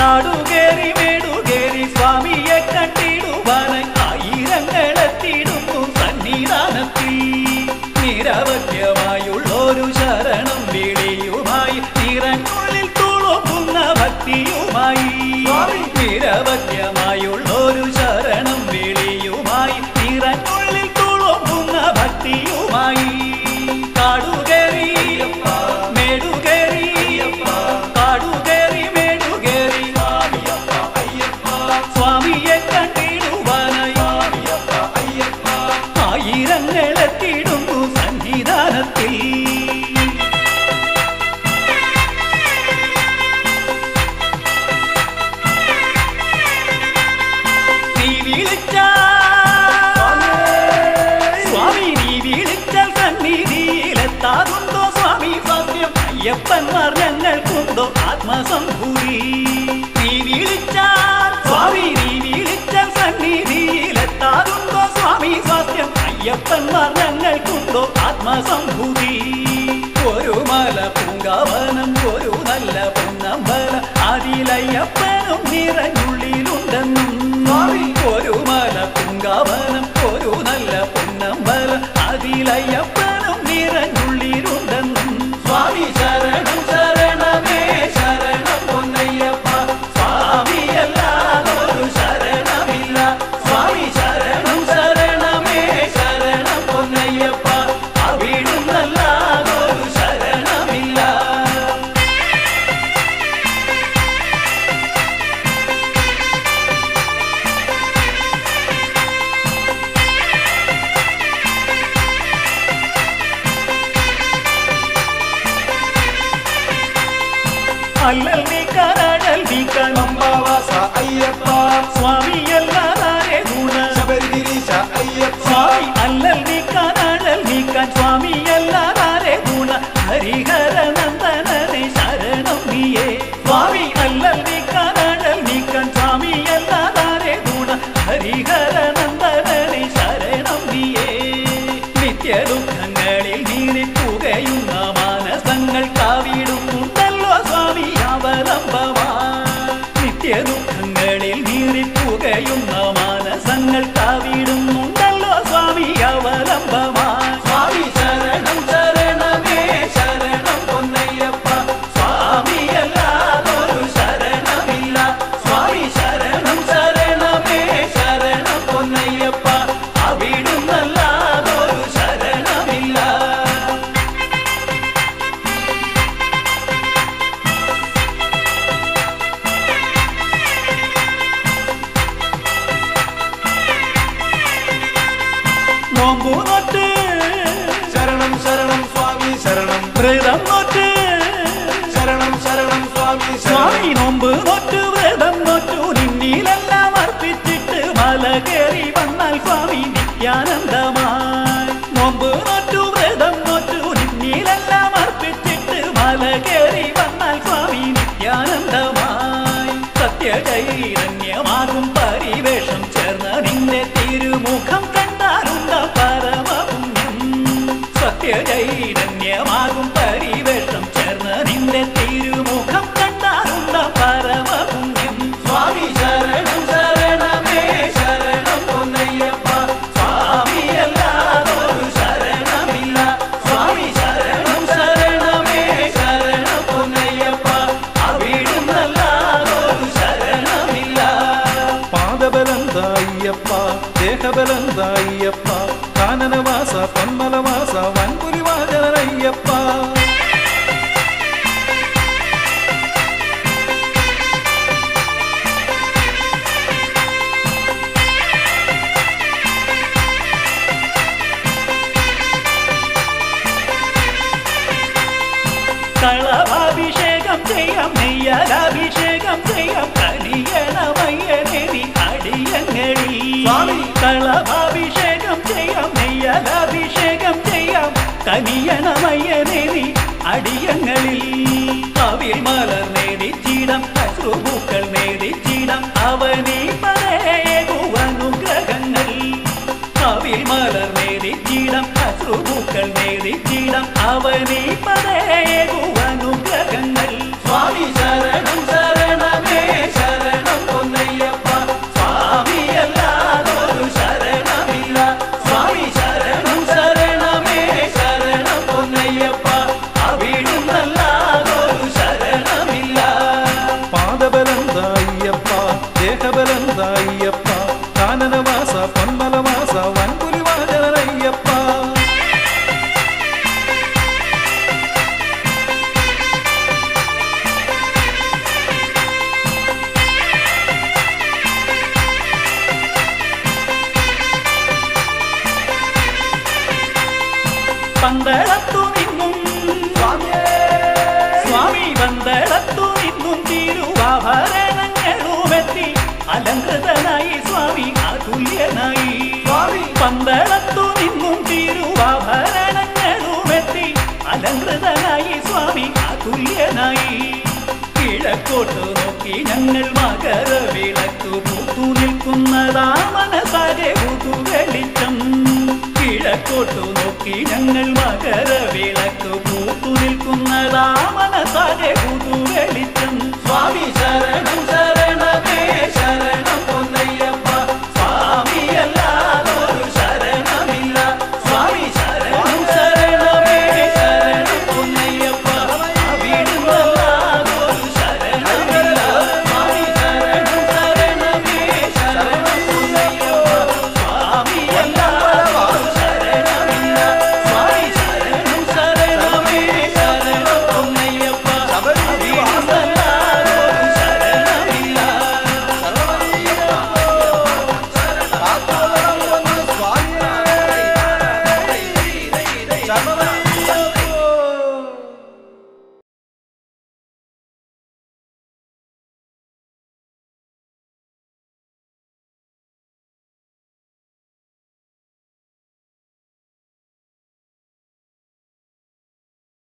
കാടുകേറി മേടുകേറി സ്വാമിയെ കണ്ടിടുവാനായി ആയിരങ്ങളെത്തിയിടുന്നു സന്നിധാനത്തിൽ. നിരവധ്യമായുള്ളൊരു ശരണം വിളിയുമായി നിറങ്ങുള്ളിൽ തുളുമ്പുന്ന ഭക്തിയുമായി. നിരവധ്യമായുള്ളൊരു ശരണം വിളിയുമായി നിറങ്ങുള്ളിൽ തുളുമ്പുന്ന ഭക്തിയുമായി. കാടുകേറി മേടുകേറി കാടുകേറി മേടുകേറി സ്വാമിയെ കണ്ടിടുവാനായി ആയിരങ്ങളെത്തിയിടുന്നു സന്നിധാനത്തിൽ. നീ വിളിച്ചാൽ സ്വാമി നീ വിളിച്ചാൽ സന്നിധിയിലെത്താകുണ്ടോ സ്വാമി സത്യം. അയ്യപ്പന്മാർ ഞങ്ങൾക്കുണ്ടോ ആത്മസംഭൂതി. നീ വിളിച്ചാൽ സ്വാമി നീ വിളിച്ചാൽ സന്നിധിയിലെത്താകുണ്ടോ സ്വാമി സത്യം. അയ്യപ്പന്മാർ ഞങ്ങൾക്കുണ്ടോ ആത്മസംഭൂതി. ഒരു മല പൂങ്കാവനം ഒരു നല്ല പൊന്നമ്പല അതിലയ്യപ്പനും നിറഞ്ഞുള്ളിലുണ്ടെന്നും. ഒരു മല പൂങ്കാവനം ഒരു നല്ല പൊന്നമ്പല അതിലയ്യപ്പനും നിറഞ്ഞുള്ളിലുണ്ടെന്നും. സ്വാമി ശരണം ശരണമേ ശരണം പൊന്നയ്യപ്പ. സ്വാമിയല്ലാതൊരു ശരണമില്ല. സ്വാമി ശരണം ശരണമേ ശരണം പൊന്നയ്യപ്പ. അവിടുന്നല്ലാതൊരു ശരണമില്ല. അല്ലൽ നീക്കാൻ അടൽ നീക്കാൻ അമ്പാവാസ അയ്യപ്പ. സ്വാമിയല്ലാതാരെ ഗുണ ശബരിഗിരീശ അയ്യപ്പ. സ്വാമി അല്ലൽ നീക്കാൻ അടൽ നീക്കാൻ സ്വാമിയല്ലാതാരെ ഗുണ ഹരിഹര നന്ദനനെ ശരണം നീയേ. സ്വാമി അല്ലൽ നീക്കാൻ അടൽ നീക്കാൻ സ്വാമിയല്ലാതാരെ ഗുണ ഹരിഹര നന്ദനനെ ശരണം നീയേ. നിത്യദുഃഖങ്ങളിൽ നീറിപ്പുകയുന്ന മാനസങ്ങൾ കാവിടുന്നുണ്ടല്ലോ സ്വാമി അവലംബമായി. നിത്യദുഃഖങ്ങളിൽ നീറിപ്പുകയുന്ന മാനസങ്ങൾ കാവിടുന്നുണ്ടല്ലോ സ്വാമി അവലംബമായി. സ്വാമി ശരണം ശരണമേ ശരണം പൊന്നയ്യപ്പ. സ്വാമിയല്ലാതൊരു ശരണമില്ല. സ്വാമി ശരണം ശരണമേ ശരണം പൊന്നയ്യപ്പ. അവിടുന്നല്ലാതൊരു ശരണമില്ല. നോമ്പു നോറ്റ് ശരണം ശരണം സ്വാമി ശരണം. വ്രതം നോറ്റ് ശരണം ശരണം സ്വാമി സ്വാമി ശരണം. നോമ്പ് നോറ്റു വ്രതം നോറ്റു നിന്നിലെല്ലാം അർപ്പിച്ചിട്ട് മല കയറി വന്നാൽ സ്വാമി നിത്യാനന്ദമായി. നോമ്പ് നോറ്റു വ്രതം നോറ്റു നിന്നിലെല്ലാം അർപ്പിച്ചിട്ട് മല കയറി വന്നാൽ സ്വാമി നിത്യാനന്ദമായി. സത്യചൈതന്യമാകും പരിവേഷം ചേർന്ന നിന്റെ തിരുമുഖം കണ്ടാലുണ്ട പരമപുണ്യം. സത്യചൈതന്യമാകും പരിവേഷം ചേർന്ന നിന്റെ തിരുമുഖം കണ്ടാലുണ്ട പരമപുണ്യം. സ്വാമി ശരണം ശരണമേ ശരണം പൊന്നയ്യപ്പ. സ്വാമിയല്ലാതൊരു ശരണമില്ല. സ്വാമി ശരണം ശരണമേ ശരണം പൊന്നയ്യപ്പ. അവിടുന്നല്ലാതൊരു ശരണമില്ല. പാദബലന്തായ്യപ്പ ദേഹബലന്തായ്യപ്പ. കാനനവാസ പൊന്മലവാസ വൻപുരിവാചനയ്യപ്പ. കളഭാഭിഷേകം ചെയ്യാം നെയ്യലാഭിഷേകം ചെയ്യാം കലിയണമയ്യനെ നീ അടിയങ്ങളിൽ. സ്വാമി. കളഭാഭിഷേകം ചെയ്യാം നെയ്യലാഭിഷേകം ചെയ്യാം കലിയണമയ്യനെ നീ അടിയങ്ങളിൽ. അവിൽ മലർ നേദിച്ചിടം അശ്രുപൂക്കൾ നേദിച്ചിടം അവനീ പരേകുവനുഗ്രഹങ്ങൾ. അവിൽ മലർ നേദിച്ചിടം അശ്രുപൂക്കൾ നേദിച്ചിടം അവനീ പരേകുവനുഗ്രഹങ്ങൾ. സ്വാമി ശരണം ശരണമേ തുല്യനായി കിഴക്കോട്ടു നോക്കി ഞങ്ങൾ മകരവിളക്കു പൂത്തു നിൽക്കുന്നതാ മനസാകെ പുതു വെളിച്ചം കിഴക്കോട്ടു നോക്കി ഞങ്ങൾ മകരവിളക്കു പൂത്തു നിൽക്കുന്നതാ മനസാകെ പുതു വെളിച്ചം സ്വാമി ശരണം